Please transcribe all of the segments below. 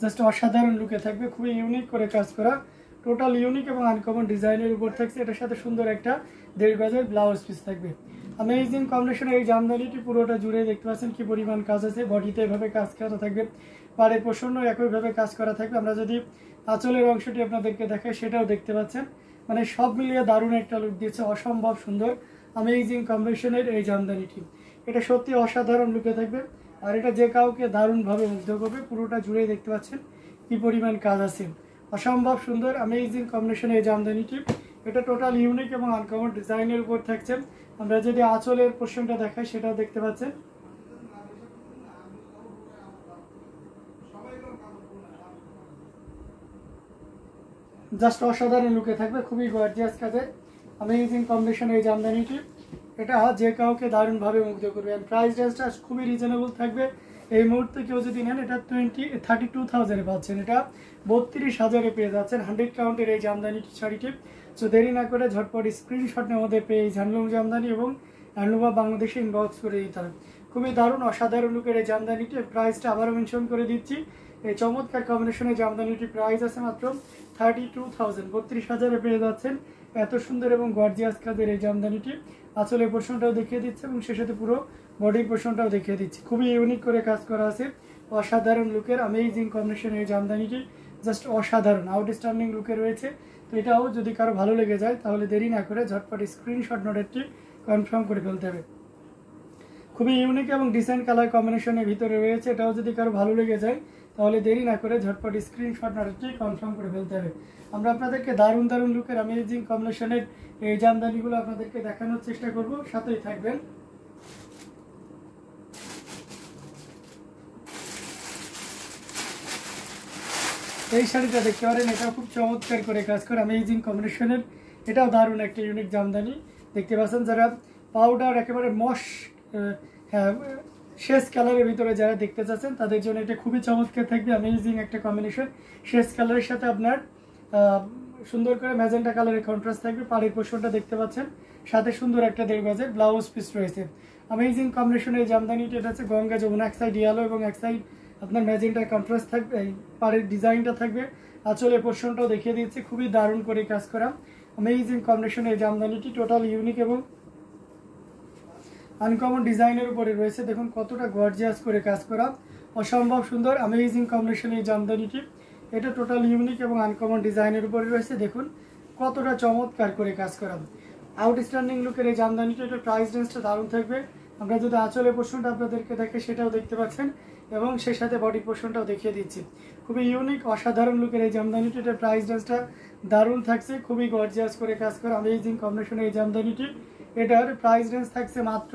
Just অসাধারণ লুকে থাকবে, খুবই ইউনিক করে কাজ করা, টোটাল ইউনিক এবং আনকমন ডিজাইনের উপর থাকছে। এটার সাথে সুন্দর একটা 1.5 গজের ব্লাউজ পিস থাকবে। Amazing combination. এই জামদানিটি পুরোটা জুড়ে দেখতে পাচ্ছেন কি পরিমাণ কাজ আছে। বডিতে এভাবে কাজ করা থাকবে, পাড়ের পোষণও একইভাবে কাজ করা থাকবে। আমরা যদি আঁচলের অংশটি আপনাদেরকে দেখাই সেটাও দেখতে পাচ্ছেন, মানে সব মিলিয়ে দারুণ একটা লুক দিয়েছে, অসম্ভব সুন্দর অ্যামেজিং কম্বিনেশনের এই জামদানিটি। এটা সত্যি অসাধারণ লুকে থাকবে, আর এটা যে কাউকে দারুণভাবে মুগ্ধ করবে। পুরোটা জুড়ে দেখতে পাচ্ছেন কি পরিমাণ কাজ আছে, অসম্ভব সুন্দর অ্যামেজিং কম্বিনেশনের এই জামদানিটি। এটা টোটাল ইউনিক এবং আনকমন ডিজাইনের উপর থাকছে। আমরা যদি আঁচলের পোর্শনটা দেখাই সেটাও দেখতে পাচ্ছেন, জাস্ট অসাধারণ লুকে থাকবে, খুবই গর্জিয়াস কাজের অ্যামেজিং কম্বিনেশন এই জামদানিটি। এটা যে কাউকে দারুণভাবে মুগ্ধ করবে। আর প্রাইস রেঞ্জটা খুবই রিজনেবল থাকবে। এই মুহূর্তে কেউ যদি নেন এটা 32,000-এ পাচ্ছেন, এটা 32,000-এ পেয়ে যাচ্ছেন 100 কাউন্টের এই জামদানিটি শাড়িটি। সো দেরি না করে ঝটপট স্ক্রিনশটের মধ্যে পেয়ে হ্যান্ডলুম জামদানি এবং হ্যান্ডলুম অফ বাংলাদেশে ইনবক্স করে দিতে হবে। খুবই দারুণ অসাধারণ লুকের এই জামদানিটি। প্রাইসটা আবারও মেনশন করে দিচ্ছি, এই চমৎকার কম্বিনেশনের জামদানিটির প্রাইস আছে মাত্র 32,000, 32,000-এ পেয়ে যাচ্ছেন এত সুন্দর এবং গর্জিয়াস কাজের এই জামদানিটি। আঁচলের পোর্শনটাও দেখিয়ে দিচ্ছে এবং সে সাথে পুরো বডির পোর্শনটাও দেখিয়ে দিচ্ছি। খুবই ইউনিক করে কাজ করা আছে, অসাধারণ লুকের অ্যামেজিং কম্বিনেশনের এই জামদানিটি, জাস্ট অসাধারণ আউটস্ট্যান্ডিং লুকে রয়েছে। তো এটাও যদি কারো ভালো লেগে যায় তাহলে দেরি না করে ঝটপট স্ক্রিনশট নোটেরটি কনফার্ম করে ফেলতে হবে। খুবই ইউনিক এবং ডিসেন্ট কালার কম্বিনেশনের ভিতরে রয়েছে। এটাও যদি কারো ভালো লেগে যায় তাহলে দেরি না করে ঝটপট স্ক্রিনশট নোটেরটি কনফার্ম করে ফেলতে হবে। আমরা আপনাদেরকে দারুণ দারুণ লুকের অ্যামেজিং কম্বিনেশনের এই জামদানিগুলো আপনাদেরকে দেখানোর চেষ্টা করব, সাথেই থাকবেন। এই শাড়িটা দেখতে পারেন, এটাও খুব চমৎকার করে কাজ করে অ্যামেজিং কম্বিনেশনের, এটাও দারুণ একটা ইউনিক জামদানি। দেখতে পাচ্ছেন যারা পাউডার একেবারে হ্যাঁ শেষ কালারের ভিতরে যারা দেখতে চাচ্ছেন তাদের জন্য এটা খুবই চমৎকার থাকবে, অ্যামেজিং একটা কম্বিনেশন। শেষ কালারের সাথে আপনার সুন্দর করে ম্যাজেন্টা কালারের কন্ট্রাস্ট থাকবে। পাড়ের পোর্শনটা দেখতে পাচ্ছেন, সাথে সুন্দর একটা 1.5 গজের ব্লাউজ পিস রয়েছে। অ্যামেজিং কম্বিনেশনের এই জামদানিটি, এটা হচ্ছে গঙ্গা যমুনা, এক সাইড ইয়েলো এবং এক সাইড আপনার ম্যাজেন্টা কন্ট্রাস্ট থাকবে। এই পাড়ের ডিজাইনটা থাকবে, আঁচলের পোর্শনটাও দেখিয়ে দিচ্ছি, খুবই দারুণ করে কাজ করা অ্যামেজিং কম্বিনেশনের এই জামদানিটি। টোটাল ইউনিক এবং আনকমন ডিজাইনের উপরে রয়েছে। দেখুন কতটা গর্জিয়াস করে কাজ করা, অসম্ভব সুন্দর অ্যামেজিং কম্বিনেশন এই জামদানিটি। এটা টোটাল ইউনিক এবং আনকমন ডিজাইনের উপরে রয়েছে। দেখুন কতটা চমৎকার করে কাজ করা আউটস্ট্যান্ডিং লুকের এই জামদানিটি। এটা প্রাইস রেঞ্জটা দারুণ থাকবে। আমরা যদি আঁচলের পোর্শনটা আপনাদেরকে দেখে সেটাও দেখতে পাচ্ছেন এবং সেই সাথে বডি পোর্শনটাও দেখিয়ে দিচ্ছি। খুবই ইউনিক অসাধারণ লুকের এই জামদানিটি। এটার প্রাইস রেঞ্জটা দারুণ থাকছে, খুবই গর্জিয়াস করে কাজ করা অ্যামেজিং কম্বিনেশন এই জামদানিটি। এটার প্রাইস রেঞ্জ থাকছে মাত্র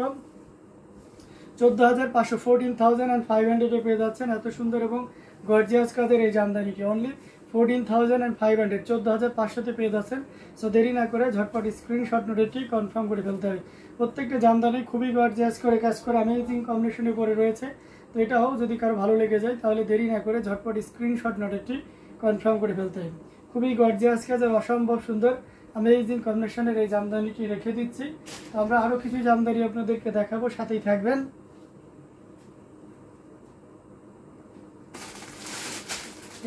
14,500, 14,500-এ পেয়ে যাচ্ছেন এত সুন্দর এবং গর্জিয়াস কাজের এই জামদানিটি। অনলি 14,500, 14,500-তে পেয়ে যাচ্ছেন। সো দেরি না করে ঝটপট স্ক্রিনশট নোটেটি কনফার্ম করে ফেলতে হবে। প্রত্যেকটা জামদানি খুবই গর্জিয়াস করে কাজ করে অ্যামেজিং কম্বিনেশনের উপরে রয়েছে। তো এটাও যদি কারো ভালো লেগে যায় তাহলে দেরি না করে ঝটপট স্ক্রিনশট নোটেটি কনফার্ম করে ফেলতে হবে। খুবই গর্জিয়াস কাজের অসম্ভব সুন্দর অ্যামেজিং কম্বিনেশনের এই জামদানিটি রেখে দিচ্ছি। আমরা আরও কিছু জামদানি আপনাদেরকে দেখাবো, সাথেই থাকবেন।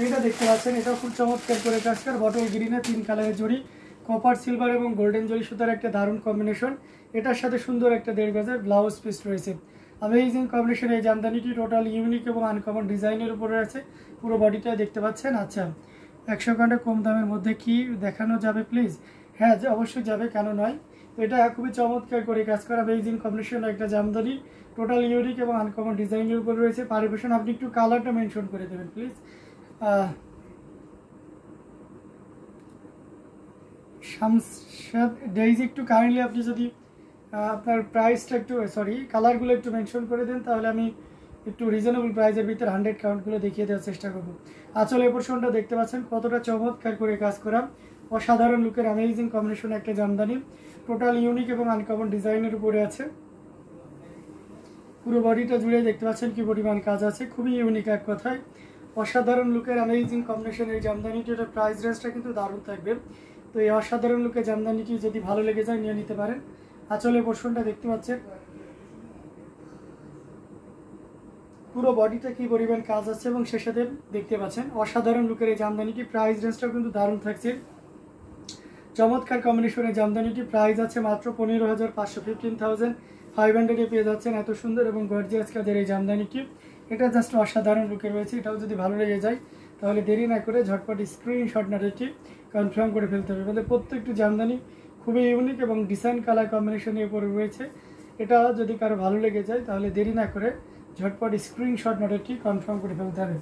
এটা দেখতে পাচ্ছেন, এটা খুব চমৎকার করে কাজ করে বটল গ্রিনে 3 কালারের জড়ি, কপার সিলভার এবং গোল্ডেন জড়ি সুতার একটা দারুণ কম্বিনেশন। এটার সাথে সুন্দর একটা 1.5 গজের ব্লাউজ পিস রয়েছে। অ্যামেজিং কম্বিনেশন এই জামদানিটি টোটাল ইউনিক এবং আনকমন ডিজাইনের উপরে আছে। পুরো বডিটা দেখতে পাচ্ছেন। আচ্ছা 100 ঘন্টা কম দামের মধ্যে কি দেখানো যাবে প্লিজ? হ্যাঁ অবশ্যই যাবে, কেন নয়। তো এটা খুবই চমৎকার করে কাজ করা অ্যামেজিং কম্বিনেশন একটা জামদানি, টোটাল ইউনিক এবং আনকমন ডিজাইনের উপর রয়েছে। পারিবেশন আপনি একটু কালারটা মেনশন করে দেবেন প্লিজ। শামশাদ ডেইজি একটু কাইন্ডলি আপনি যদি আপনার প্রাইসটা একটু কালারগুলো একটু মেনশন করে দেন তাহলে আমি একটু রিজনেবল প্রাইসের ভিতরে 100 কাউন্টগুলো দেখিয়ে দেওয়ার চেষ্টা করব। আঁচলের পোর্শনটা দেখতে পাচ্ছেন কতটা চমৎকার করে কাজ করা, অসাধারণ লুকের অ্যামেজিং কম্বিনেশন একটা জামদানি, টোটাল ইউনিক এবং আনকমন ডিজাইনের উপরে আছে। পুরো বডিটা জুড়ে দেখতে পাচ্ছেন কি পরিমাণ কাজ আছে, খুবই ইউনিক এক কথায় অসাধারণ লুকের অ্যামেজিং কম্বিনেশন এই জামদানিটি। এটার প্রাইস রেঞ্জটা কিন্তু দারুণ থাকবে। তো এই অসাধারণ লুকের জামদানিটি যদি ভালো লেগে যায় নিয়ে নিতে পারেন। আঁচলের পোর্শনটা দেখতে পাচ্ছেন পুরো বডিতে কি পরিমাণ কাজ আছে এবং সে সাথে দেখতে পাচ্ছেন অসাধারণ লুকের এই জামদানিটি। প্রাইস রেঞ্জটাও কিন্তু দারুণ থাকছে, চমৎকার কম্বিনেশনের জামদানিটি। প্রাইস আছে মাত্র 15,500, 15,500 পেয়ে যাচ্ছেন এত সুন্দর এবং গর্জিয়াস কাজের এই জামদানিটি। এটা জাস্ট অসাধারণ লুকে রয়েছে। এটাও যদি ভালো লেগে যায় তাহলে দেরি না করে ঝটপট স্ক্রিনশট না রেখে কনফার্ম করে ফেলতে হবে। আমাদের প্রত্যেকটি জামদানি খুবই ইউনিক এবং ডিজাইন কালার কম্বিনেশনের উপরে রয়েছে। এটা যদি কারো ভালো লেগে যায় তাহলে দেরি না করে ঝটপট স্ক্রিনশট না রেখে কনফার্ম করে ফেলতে হবে।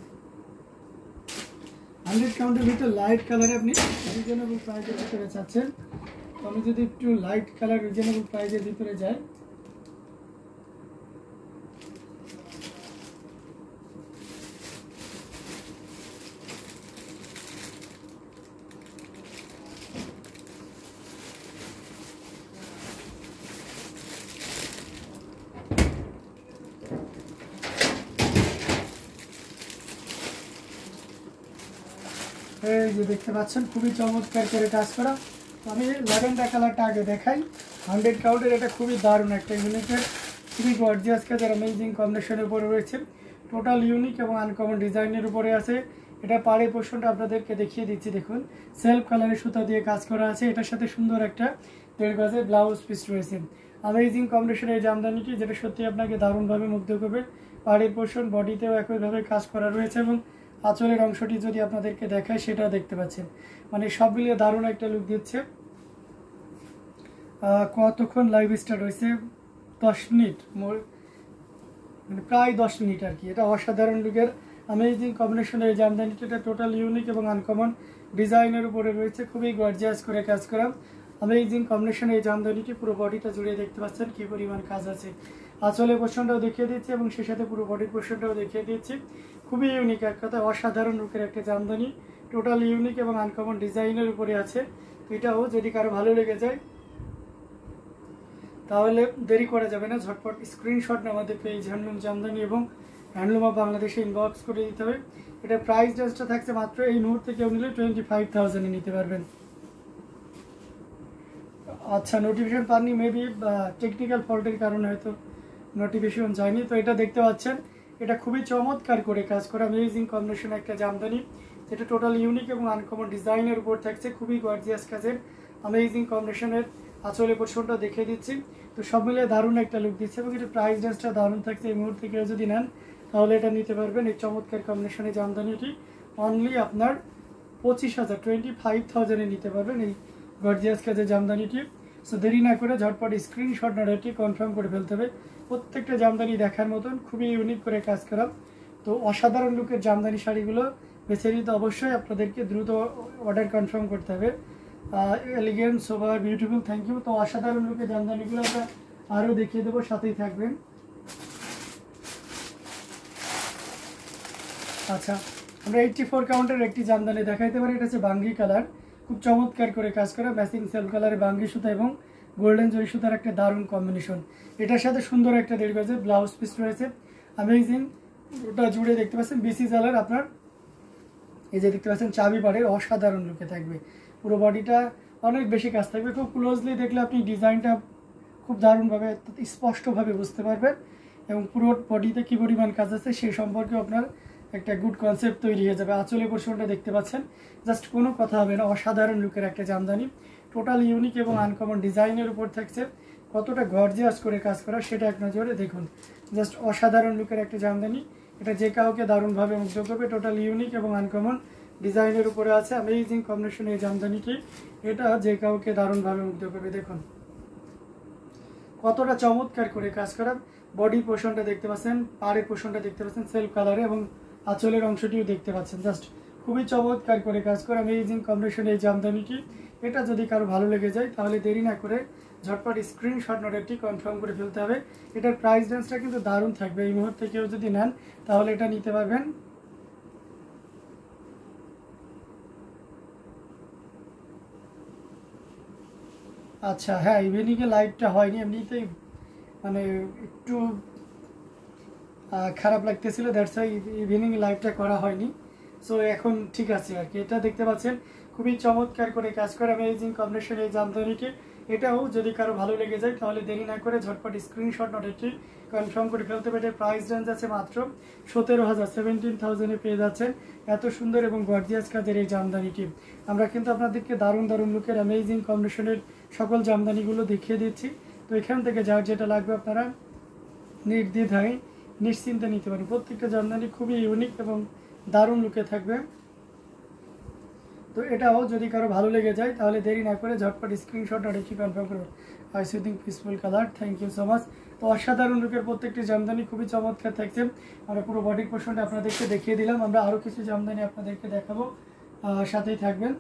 100 কাউন্টের ভিতরে লাইট কালারে আপনি রিজনেবল প্রাইসের ভিতরে চাচ্ছেন, তো আমি যদি একটু লাইট কালার রিজনেবল প্রাইসের ভিতরে যাই, এই যে দেখতে পাচ্ছেন খুবই চমৎকার করে কাজ করা। আমি ল্যাভেন্ডার কালারটা আগে দেখাই। 100 কাউন্টের এটা খুবই দারুণ একটা ইউনিকের খুবই গর্জিয়াস কাজের অ্যামেজিং কম্বিনেশনের উপরে রয়েছে। টোটাল ইউনিক এবং আনকমন ডিজাইনের উপরে আছে। এটা পাড়ের পোর্শনটা আপনাদেরকে দেখিয়ে দিচ্ছি, দেখুন সেলফ কালারের সুতা দিয়ে কাজ করা আছে। এটার সাথে সুন্দর একটা 1.5 গজের ব্লাউজ পিস রয়েছে। অ্যামেজিং কম্বিনেশনের এই জামদানিটি, যেটা সত্যি আপনাকে দারুণভাবে মুগ্ধ করবে। পাড়ের পোর্শন বডিতেও একইভাবে কাজ করা রয়েছে এবং আঁচলের অংশটি যদি আপনাদেরকে দেখায় সেটাও দেখতে পাচ্ছেন। মানে সব মিলিয়ে দারুণ একটা লুক দিচ্ছে। কতক্ষণ লাইভ স্টার্ট হয়েছে? 10 মিনিট, মানে প্রায় 10 মিনিট আর কি। এটা অসাধারণ লুকের অ্যামেজিং কম্বিনেশনের এই জামদানিটি। এটা টোটাল ইউনিক এবং আনকমন ডিজাইনের উপরে রয়েছে, খুবই গর্জিয়াস করে কাজ করা অ্যামেজিং কম্বিনেশনের এই জামদানিটি। পুরো বডিটা জুড়ে দেখতে পাচ্ছেন কি পরিমাণ কাজ আছে। আঁচলের পোর্শনটাও দেখিয়ে দিচ্ছি এবং সে সাথে পুরো বডির পোর্শনটাও দেখিয়ে দিচ্ছি। খুবই ইউনিক, এক কথায় অসাধারণ লুকের একটা জামদানি। টোটাল ইউনিক এবং আনকমন ডিজাইনের উপরে আছে। তো এটাও যদি কারো ভালো লেগে যায় তাহলে দেরি করা যাবে না, ঝটপট স্ক্রিনশট আমাদের পেজ হ্যান্ডলুম জামদানি এবং হ্যান্ডলুম অফ বাংলাদেশে ইনবক্স করে দিতে হবে। এটার প্রাইস রেঞ্জটা থাকছে মাত্র এই মুহূর্তে কেউ নিলে 25,000 নিতে পারবেন। আচ্ছা, নোটিফিকেশন পাননি, মেবি টেকনিক্যাল ফল্টের কারণে হয়তো নোটিফিকেশন যায়নি। তো এটা দেখতে পাচ্ছেন, এটা খুবই চমৎকার করে কাজ করা অ্যামেজিং কম্বিনেশন একটা জামদানি, যেটা টোটাল ইউনিক এবং আনকমন ডিজাইনের উপর থাকছে। খুবই গর্জিয়াস কাজের অ্যামেজিং কম্বিনেশনের আঁচলের পোর্শনটা দেখিয়ে দিচ্ছি। তো সব মিলিয়ে দারুণ একটা লুক দিচ্ছে এবং এটা প্রাইস রেঞ্জটা দারুণ থাকছে। এই মুহূর্তে কেউ যদি নেন তাহলে এটা নিতে পারবেন। এই চমৎকার কম্বিনেশনের জামদানিটি অনলি আপনার 25,000, 25,000 নিতে পারবেন এই গর্জিয়াস কাজের জামদানিটি। সো দেরি না করে ঝটপট স্ক্রিনশট না রেখে কনফার্ম করে ফেলতে হবে। প্রত্যেকটা জামদানি দেখার মতন, খুবই ইউনিক করে কাজ করা। তো অসাধারণ লুকের জামদানি শাড়িগুলো বেছে নিতে অবশ্যই আপনাদেরকে দ্রুত অর্ডার কনফার্ম করতে হবে। Elegant, sober, beautiful, thank you. তো অসাধারণ লুকের জামদানিগুলো আমরা আরও দেখিয়ে দেবো, সাথেই থাকবেন। আচ্ছা, আমরা 84 কাউন্টের একটি জামদানি দেখাইতে পারি। এটা হচ্ছে বাঙ্গি কালার, খুব চমৎকার করে কাজ করা ম্যাচিং সেল কালারে বাঙ্গি সুতা এবং গোল্ডেন জরি সুতার একটা দারুণ কম্বিনেশন। এটার সাথে সুন্দর একটা 1.5 গজের ব্লাউজ পিস রয়েছে অ্যামেজিং। ওটা জুড়ে দেখতে পাচ্ছেন বিসি জালার আপনার এই যে দেখতে পাচ্ছেন চাবি পাড়ের অসাধারণ লুকে থাকবে। পুরো বডিটা অনেক বেশি কাজ থাকবে। খুব ক্লোজলি দেখলে আপনি ডিজাইনটা খুব দারুণভাবে স্পষ্টভাবে বুঝতে পারবেন এবং পুরো বডিতে কী পরিমাণ কাজ আছে সেই সম্পর্কে আপনার একটা গুড কনসেপ্ট তৈরি হয়ে যাবে। আঁচলের পোর্শনটা দেখতে পাচ্ছেন, জাস্ট কোনো কথা হবে না, অসাধারণ লুকের একটা জামদানি। টোটাল ইউনিক এবং আনকমন ডিজাইনের উপর থাকছে। কতটা গর্জিয়াস করে কাজ করা সেটা এক নজরে দেখুন। জাস্ট অসাধারণ লুকের একটা জামদানি। এটা যে কাউকে দারুণভাবে মুগ্ধ করবে। টোটাল ইউনিক এবং আনকমন ডিজাইনের উপরে আছে অ্যামেজিং কম্বিনেশন এই জামদানিটি। এটা যে কাউকে দারুণভাবে মুগ্ধ করবে। দেখুন কতটা চমৎকার করে কাজ করা। বডি পোর্শনটা দেখতে পাচ্ছেন, পাড়ের পোর্শনটা দেখতে পাচ্ছেন সেলফ কালারে এবং আঁচলের অংশটিও দেখতে পাচ্ছেন। জাস্ট খুবই চমৎকার করে কাজ করা অ্যামেজিং কম্বিনেশন এই জামদানিটি। এটা যদি কারো ভালো লেগে যায় তাহলে দেরি না করে ঝটপট স্ক্রিনশট নোটটি কনফার্ম করে ফেলতে হবে। এটার প্রাইস রেঞ্জটা কিন্তু দারুণ থাকবে। এই মুহূর্তে কেউ যদি নেন তাহলে এটা নিতে পারবেন। আচ্ছা হ্যাঁ, ইভিনিংয়ে লাইভটা হয়নি, এমনিতেই মানে একটু খারাপ লাগতেছিল, দ্যাটস ওয়াই ইভিনিং লাইভটা করা হয়নি। সো এখন ঠিক আছে আর কি। এটা দেখতে পাচ্ছেন খুবই চমৎকার করে কাজ করে অ্যামেজিং কম্বিনেশন এই জামদানিটি। এটাও যদি কারো ভালো লেগে যায় তাহলে দেরি না করে ঝটপট স্ক্রিনশট নোট একটি কনফার্ম করে ফেলতে পারে। প্রাইস রেঞ্জ আছে মাত্র 17,000, 17,000-এ পেয়ে যাচ্ছেন এত সুন্দর এবং গর্জিয়াস কাজের এই জামদানিটি। আমরা কিন্তু আপনাদেরকে দারুণ দারুণ লুকের অ্যামেজিং কম্বিনেশনের সকল জামদানিগুলো দেখিয়ে দিচ্ছি। তো এখান থেকে যার যেটা লাগবে আপনারা নির্দ্বিধায় নিশ্চিন্তে নিতে পারেন। প্রত্যেকটা জামদানি খুবই ইউনিক এবং দারুণ লুকে থাকবে। তো এটাও যদি কারো ভালো লেগে যায় তাহলে দেরি না করে ঝটপট স্ক্রিনশট আর একটি কনফার্ম করুন। Eye soothing peaceful colour, thank you so much. তো অসাধারণ লুকের প্রত্যেকটি জামদানি খুবই চমৎকার থাকছে। আমরা পুরো বডির পোর্শনটা আপনাদেরকে দেখিয়ে দিলাম। আমরা আরও কিছু জামদানি আপনাদেরকে দেখাবো, সাথেই থাকবেন।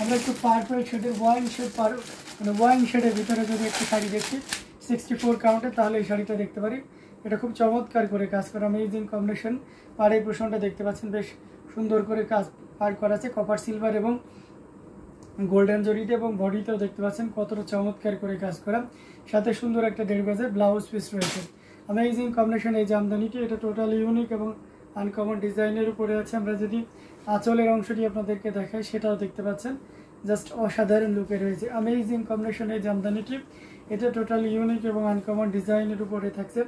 আমরা একটু পার্পল শেডের ওয়াইন শেডের ভিতরে যদি একটু শাড়ি দেখি 64 কাউন্টে, তাহলে এই শাড়িটা দেখতে পারি। এটা খুব চমৎকার করে কাজ করা অ্যামেজিং কম্বিনেশন। পাড়ের পোর্শনটা দেখতে পাচ্ছেন বেশ সুন্দর করে কাজ পার করা আছে কপার সিলভার এবং গোল্ডেন জরিতে, এবং বডিতেও দেখতে পাচ্ছেন কতটা চমৎকার করে কাজ করা। সাথে সুন্দর একটা 1.5 গজের ব্লাউজ পিস রয়েছে। অ্যামেজিং কম্বিনেশন এই জামদানিটি। এটা টোটালি ইউনিক এবং আনকমন ডিজাইনের উপরে আছে। আমরা যদি আঁচলের অংশটি আপনাদেরকে দেখাই সেটাও দেখতে পাচ্ছেন জাস্ট অসাধারণ লুকে রয়েছে। অ্যামেজিং কম্বিনেশন এই জামদানিটি। এটা টোটালি ইউনিক এবং আনকমন ডিজাইনের উপরে থাকছে।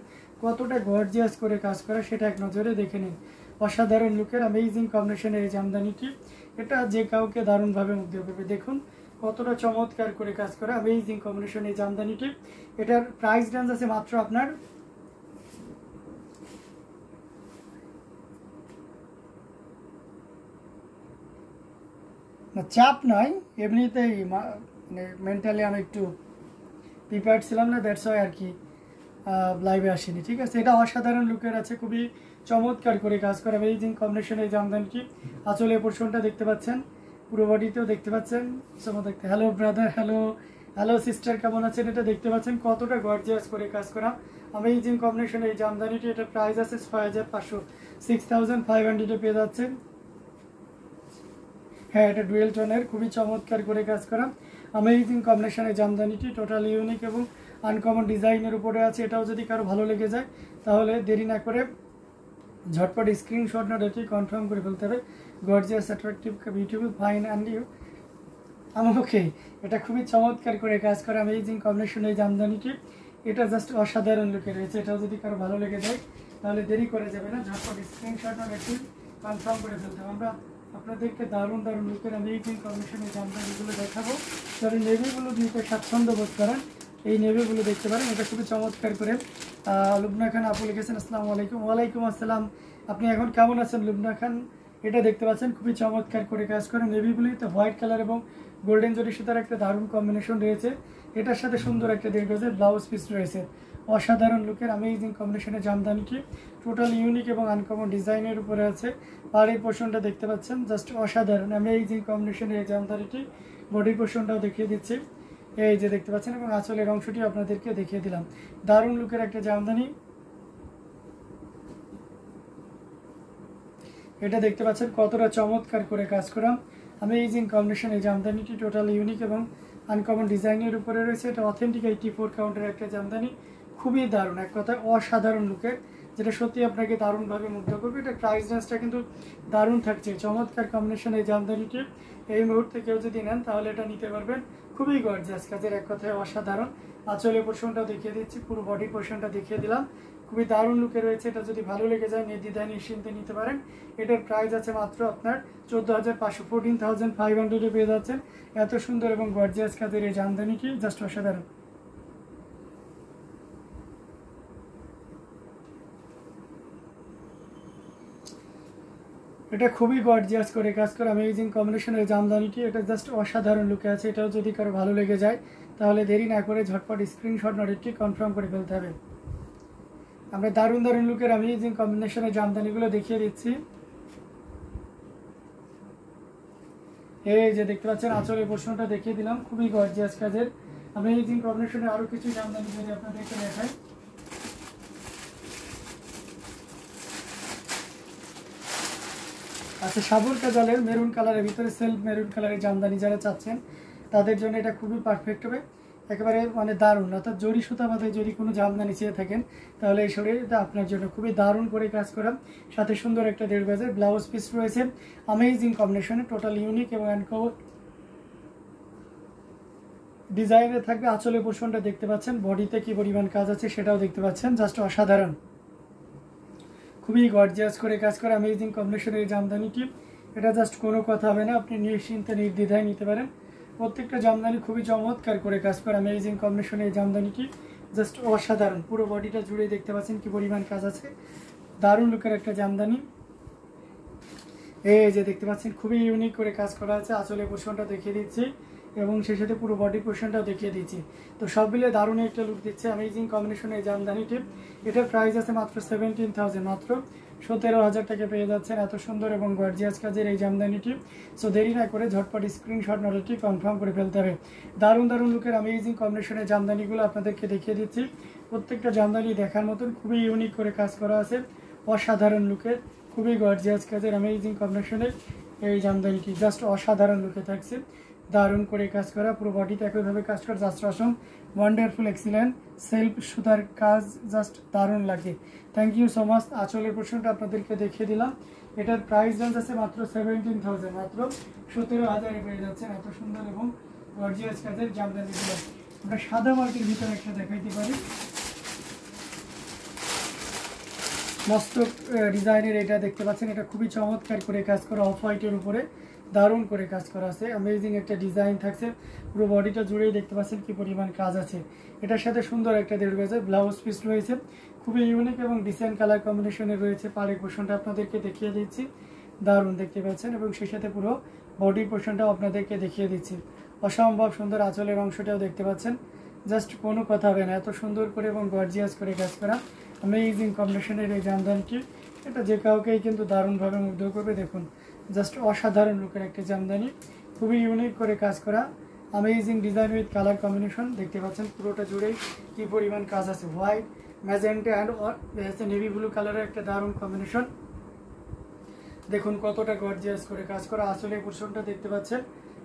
কতটা গর্জিয়াস করে কাজ করা সেটা এক নজরে দেখে নিন। অসাধারণ লুকের অ্যামেজিং কম্বিনেশনের এই জামদানিটি। এটা যে কাউকে দারুণভাবে মুগ্ধ করবে। দেখুন কতটা চমৎকার করে কাজ করা অ্যামেজিং কম্বিনেশন এই জামদানিটি। এটার প্রাইস রেঞ্জ আছে মাত্র আপনার চাপ নয়, এমনিতেই মানে মেন্টালি আমি একটু প্রিপেয়ার্ড ছিলাম না, দ্যাটস ওয়াই আর কি লাইভে আসেনি। ঠিক আছে, এটা অসাধারণ লুকের আছে, খুবই চমৎকার করে কাজ করা অ্যামেজিং কম্বিনেশন এই জামদানিটি। আঁচলের পোর্শনটা দেখতে পাচ্ছেন, পুরো বডিতেও দেখতে পাচ্ছেন। দেখতে হ্যালো ব্রাদার, হ্যালো সিস্টার, কেমন আছেন? এটা দেখতে পাচ্ছেন কতটা গর্জিয়াস করে কাজ করা অ্যামেজিং কম্বিনেশন এই জামদানিটি। এটা প্রাইস আছে 6,500, 6,500-এ পেয়ে যাচ্ছেন। হ্যাঁ, এটা ডুয়েল টোনের খুবই চমৎকার করে কাজ করা অ্যামেজিং কম্বিনেশনের জামদানিটি। টোটাল ইউনিক এবং আনকমন ডিজাইনের উপরে আছে। এটাও যদি কারো ভালো লেগে যায় তাহলে দেরি না করে ঝটপট স্ক্রিনশট না রেখে কনফার্ম করে ফেলতে হবে। Gorgeous, attractive, beautiful, fine and you okay. এটা খুবই চমৎকার করে কাজ করা অ্যামেজিং কম্বিনেশন এই জামদানিটি। এটা জাস্ট অসাধারণ লুকে রয়েছে। এটাও যদি কারো ভালো লেগে যায় তাহলে দেরি করে যাবে না, ঝটপট স্ক্রিনশট না রেখে কনফার্ম করে ফেলতে হবে। আমরা আপনাদেরকে দারুণ দারুণ লুকের অ্যামেজিং কম্বিনেশনের জামদানিগুলো দেখাবো। যারা নেভিগুলো দিতে স্বাচ্ছন্দ্য বোধ করেন এই নেভিগুলো দেখতে পারেন। এটা খুবই চমৎকার করে লুবনা খান আপু লিখেছেন আসসালামু আলাইকুম। ওয়ালাইকুম আসসালাম, আপনি এখন কেমন আছেন লুবনা খান? এটা দেখতে পাচ্ছেন খুবই চমৎকার করে কাজ করে নেভিগুলিতে হোয়াইট কালার এবং গোল্ডেন জরি সুতার একটা দারুণ কম্বিনেশন রয়েছে। এটার সাথে সুন্দর একটা 1.5 গজের ব্লাউজ পিস রয়েছে। অসাধারণ লুকের অ্যামেজিং কম্বিনেশনের জামদানিটি টোটাল ইউনিক এবং আনকমন ডিজাইনের উপরে আছে। পাড়ের পোর্শনটা দেখতে পাচ্ছেন জাস্ট অসাধারণ অ্যামেজিং কম্বিনেশনের এই জামদানিটি। বডি পোর্শনটাও দেখিয়ে দিচ্ছি, এই যে দেখতে পাচ্ছেন, এবং আঁচলের অংশটি আপনাদেরকে দেখিয়ে দিলাম। দারুণ লুকের একটা জামদানি। এটা দেখতে পাচ্ছেন কতটা চমৎকার করে কাজ করা অ্যামেজিং কম্বিনেশন এই জামদানিটি। টোটাল ইউনিক এবং আনকমন ডিজাইনের উপরে রয়েছে। এটা অথেন্টিক 84 কাউন্টের একটা জামদানি, খুবই দারুণ, এক কথায় অসাধারণ লুকের, যেটা সত্যি আপনাকে দারুণভাবে মুগ্ধ করবে। এটা প্রাইস রেঞ্জটা কিন্তু দারুণ থাকছে। চমৎকার কম্বিনেশন এই জামদানিটি। এই মুহূর্তে কেউ যদি নেন তাহলে এটা নিতে পারবেন। খুবই গর্জিয়াস কাজের, এক কথায় অসাধারণ। আঁচলের পোর্শনটাও দেখিয়ে দিচ্ছি, পুরো বডি পোর্শনটা দেখিয়ে দিলাম। খুবই দারুণ লুকে রয়েছে। এটা যদি ভালো লেগে যায় নির্দ্বিধায় নিশ্চিন্তে নিতে পারেন। এটার প্রাইস আছে মাত্র আপনার 14,500, 14,500-এ পেয়ে যাচ্ছেন এত সুন্দর এবং গর্জিয়াস কাজের এই জামদানিটি। জাস্ট অসাধারণ। এটা খুবই গর্জিয়াস করে কাজ করে অ্যামেজিং কম্বিনেশনের জামদানিটি। এটা জাস্ট অসাধারণ লুকে আছে। এটাও যদি কারো ভালো লেগে যায় তাহলে দেরি না করে ঝটপট স্ক্রিনশট নোটটি কনফার্ম করে ফেলতে হবে। আমরা দারুণ দারুণ লুকের অ্যামেজিং কম্বিনেশনের জামদানিগুলো দেখিয়ে দিচ্ছি। এই যে দেখতে পাচ্ছেন আঁচলের পোর্শনটা দেখিয়ে দিলাম, খুবই গর্জিয়াস কাজের অ্যামেজিং কম্বিনেশনের আরো কিছু জামদানি যদি আপনাদেরকে দেখাই। আচ্ছা, সাবুর কাজালের মেরুন কালারের ভিতরে সেলফ মেরুন কালারের জামদানি যারা চাচ্ছেন তাদের জন্য এটা খুবই পারফেক্ট হবে। একেবারে মানে দারুণ, অর্থাৎ জরি সুতা বাঁধায় যদি কোনো জামদানি চেয়ে থাকেন তাহলে এই শরীরটা আপনার জন্য খুবই দারুণ করে কাজ করা। সাথে সুন্দর একটা 1.5 গজের ব্লাউজ পিস রয়েছে অ্যামেজিং কম্বিনেশনে। টোটাল ইউনিক এবং ডিজাইনে থাকবে। আঁচলের পোর্শনটা দেখতে পাচ্ছেন, বডিতে কি পরিমাণ কাজ আছে সেটাও দেখতে পাচ্ছেন, জাস্ট অসাধারণ, খুবই গর্জিয়াস করে কাজ করে অ্যামেজিং কম্বিনেশনের এই জামদানিটি। এটা জাস্ট কোনো কথা হবে না, আপনি নিশ্চিন্তে নির্দ্বিধায় নিতে পারেন। প্রত্যেকটা জামদানি খুবই চমৎকার করে কাজ করে অ্যামেজিং কম্বিনেশনের এই জামদানিটি, জাস্ট অসাধারণ। পুরো বডিটা জুড়ে দেখতে পাচ্ছেন কি পরিমাণ কাজ আছে, দারুণ লুকের একটা জামদানি। এই যে দেখতে পাচ্ছেন খুবই ইউনিক করে কাজ করা আছে। আঁচলের পোর্শনটা দেখিয়ে দিচ্ছি এবং সেই সাথে পুরো বডি পোর্শনটাও দেখিয়ে দিচ্ছি। তো সব মিলে দারুণ একটা লুক দিচ্ছে অ্যামেজিং কম্বিনেশনের এই জামদানিটি। এটার প্রাইস আছে মাত্র 17,000, মাত্র 17,000 টাকা পেয়ে যাচ্ছেন এত সুন্দর এবং গর্জিয়াস কাজের এই জামদানিটি। সো দেরি না করে ঝটপট স্ক্রিনশট নোটটি কনফার্ম করে ফেলতে হবে। দারুণ দারুণ লুকের অ্যামেজিং কম্বিনেশনের জামদানিগুলো আপনাদেরকে দেখিয়ে দিচ্ছি। প্রত্যেকটা জামদানি দেখার মতন খুবই ইউনিক করে কাজ করা আছে, অসাধারণ লুকের, খুবই গর্জিয়াস কাজের অ্যামেজিং কম্বিনেশনের এই জামদানিটি, জাস্ট অসাধারণ লুকে থাকছে, দারুণ করে কাজ করা, পুরো বডিতে একইভাবে কাজ করা, just awesome, wonderful, excellent, self সুতার কাজ, জাস্ট দারুণ লাগে। Thank you so much. আঁচলের পোর্শনটা আপনাদেরকে দেখিয়ে দিলাম। এটার প্রাইস রেঞ্জ আছে মাত্র 17,000, মাত্র 17,000 পেয়ে যাচ্ছেন এত সুন্দর এবং গর্জিয়াস কাজের জামদানিগুলো। আমরা সাদা মার্কের ভিতরে একটা দেখাইতে পারি, মস্ত ডিজাইনের এটা দেখতে পাচ্ছেন, এটা খুবই চমৎকার করে কাজ করা, অফ হোয়াইটের উপরে দারুণ করে কাজ করা আছে, অ্যামেজিং একটা ডিজাইন থাকছে, পুরো বডিটা জুড়েই দেখতে পাচ্ছেন কি পরিমাণ কাজ আছে। এটার সাথে সুন্দর একটা 1.5 গজের ব্লাউজ পিস রয়েছে, খুবই ইউনিক এবং ডিসেন্ট কালার কম্বিনেশনে রয়েছে। পাড়ের পোর্শনটা আপনাদেরকে দেখিয়ে দিচ্ছি, দারুণ দেখতে পাচ্ছেন, এবং সেই সাথে পুরো বডি পোর্শনটাও আপনাদেরকে দেখিয়ে দিচ্ছি, অসম্ভব সুন্দর। আঁচলের অংশটাও দেখতে পাচ্ছেন, জাস্ট কোনো কথা হবে না, এত সুন্দর করে এবং গর্জিয়াস করে কাজ করা অ্যামেজিং কম্বিনেশনের এই জামদানিটি। এটা যে কাউকেই কিন্তু দারুণভাবে মুগ্ধ করবে। দেখুন, জাস্ট অসাধারণ লুকের একটা জামদানি, খুবই ইউনিক করে কাজ করা, amazing design with colour combination দেখতে পাচ্ছেন। পুরোটা জুড়েই কি পরিমাণ কাজ আছে, white, magenta and navy blue কালারের একটা দারুণ কম্বিনেশন। দেখুন কতটা গর্জিয়াস করে কাজ করা, আঁচলের পোর্শনটা দেখতে পাচ্ছেন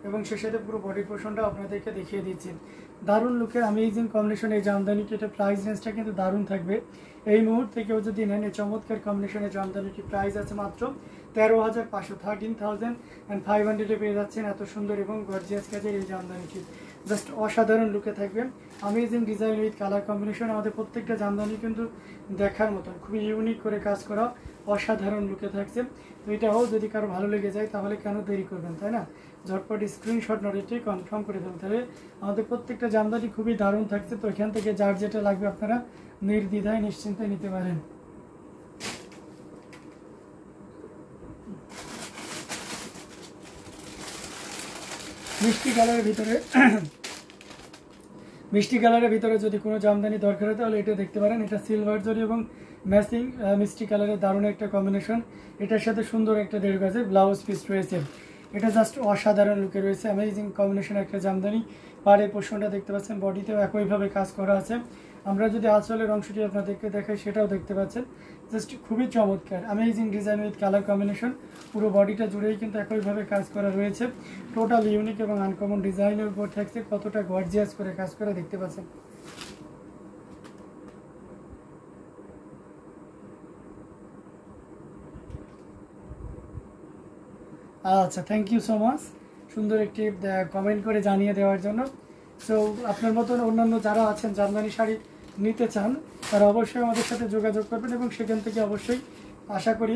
এবং সেই সাথে পুরো বডি পোর্শনটা আপনাদেরকে দেখিয়ে দিচ্ছি। দারুণ লুকের অ্যামেজিং কম্বিনেশন এই জামদানিটি। এটা প্রাইস রেঞ্জটা কিন্তু দারুণ থাকবে। এই মুহূর্তে কেউ যদি নেন এই চমৎকার কম্বিনেশনের জামদানিটি, প্রাইস আছে মাত্র 13,500, 13,500 পেয়ে যাচ্ছেন এত সুন্দর এবং গর্জিয়াস কাজের এই জামদানিটি, জাস্ট অসাধারণ লুকে থাকবে, amazing design with colour combination. আমাদের প্রত্যেকটা জামদানি কিন্তু দেখার মতন, খুবই ইউনিক করে কাজ করা, অসাধারণ লুকে থাকছে। তো এটাও যদি কারো ভালো লেগে যায় তাহলে কেন দেরি করবেন, তাই না? ঝটপট স্ক্রিনশট নোটটি কনফার্ম করে ফেলতে হবে। আমাদের প্রত্যেকটা জামদানি খুবই দারুণ থাকছে। তো এখান থেকে যার যেটা লাগবে আপনারা নির্দ্বিধায় নিশ্চিন্তে নিতে পারেন। মিষ্টি কালারের ভিতরে যদি কোনো জামদানি দরকার হয় তাহলে এটা দেখতে পারেন। এটা সিলভার জরি এবং ম্যাচিং মিষ্টি কালারের দারুণ একটা কম্বিনেশন। এটার সাথে সুন্দর একটা 1.5 গজের ব্লাউজ পিস রয়েছে। এটা জাস্ট অসাধারণ লুকে রয়েছে, অ্যামেজিং কম্বিনেশন একটা জামদানি। পাড়ের পোর্শনটা দেখতে পাচ্ছেন, বডিতেও একইভাবে কাজ করা আছে। আমরা যদি আঁচলের অংশটি আপনাদেরকে দেখাই সেটাও দেখতে পাচ্ছেন, জাস্ট খুবই চমৎকার, amazing design with colour combination. পুরো বডিটা জুড়েই কিন্তু একইভাবে কাজ করা রয়েছে। টোটাল ইউনিক এবং আনকমন ডিজাইনের উপর থাকছে, কতটা গর্জিয়াস করে কাজ করা দেখতে পাচ্ছেন। আচ্ছা, থ্যাংক ইউ সো মাচ সুন্দর একটি কমেন্ট করে জানিয়ে দেওয়ার জন্য। সো আপনার মতন অন্যান্য যারা আছেন জামদানি শাড়ি নিতে চান তারা অবশ্যই আমাদের সাথে যোগাযোগ করবেন এবং সেখান থেকে অবশ্যই আশা করি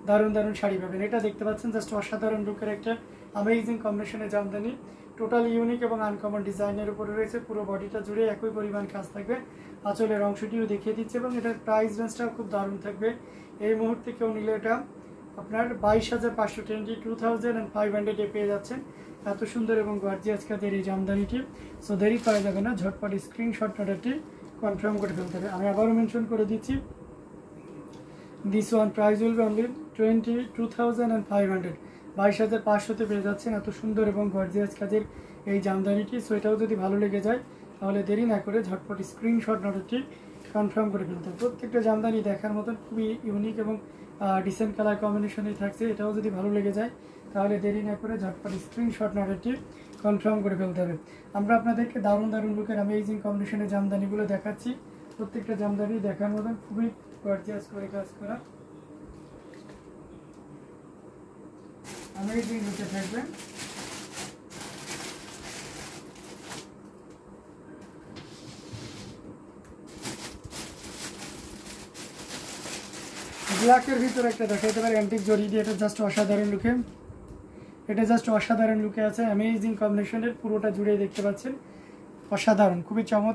দারুণ দারুণ শাড়ি পাবেন। এটা দেখতে পাচ্ছেন জাস্ট অসাধারণ লুকের একটা অ্যামেজিং কম্বিনেশনের জামদানি, টোটাল ইউনিক এবং আনকমন ডিজাইনের উপরে রয়েছে। পুরো বডিটা জুড়ে একই পরিমাণ কাজ থাকবে, আঁচলের অংশটিও দেখিয়ে দিচ্ছে এবং এটার প্রাইস রেঞ্জটাও খুব দারুণ থাকবে। এই মুহূর্তে কেউ নিলে এটা আপনার 22,500, 22,500 পেয়ে যাচ্ছেন এত সুন্দর এবং গর্জিয়াস কাজের এই জামদানিটি। সো দেরি করা যাবে না, ঝটপট স্ক্রিনশট নোটটি কনফার্ম করে ফেলতে হবে। আমি আবারও মেনশন করে দিচ্ছি, this one price will be only 22,500, 22,500 পেয়ে যাচ্ছেন এত সুন্দর এবং গর্জিয়াস কাজের এই জামদানিটি। সো এটাও যদি ভালো লেগে যায় তাহলে দেরি না করে ঝটপট স্ক্রিনশট নোটটি কনফার্ম করে ফেলতে হবে। প্রত্যেকটা জামদানি দেখার মতন খুবই ইউনিক এবং ডিসেন্ট কালার কম্বিনেশনেই থাকছে। এটাও যদি ভালো লেগে যায় তাহলে দেরি না করে ঝটপট স্ক্রিনশট নোটটি কনফার্ম করে ফেলতে হবে। আমরা আপনাদেরকে দারুণ দারুণ লুকের অ্যামেজিং কম্বিনেশনের জামদানিগুলো দেখাচ্ছি। প্রত্যেকটা জামদানি দেখার মতন খুবই গর্জিয়াস করে কাজ করা, অ্যামেজিং লুকে থাকবে। ব্ল্যাকের ভিতরে একটা দেখাইতে পারি অ্যান্টিক জরি দিয়ে, এটা জাস্ট অসাধারণ লুকে, এটা জাস্ট অসাধারণ লুকে আছে, অ্যামেজিং কম্বিনেশনের, পুরোটা জুড়ে দেখতে পাচ্ছেন, অসাধারণ, খুবই চমৎকার।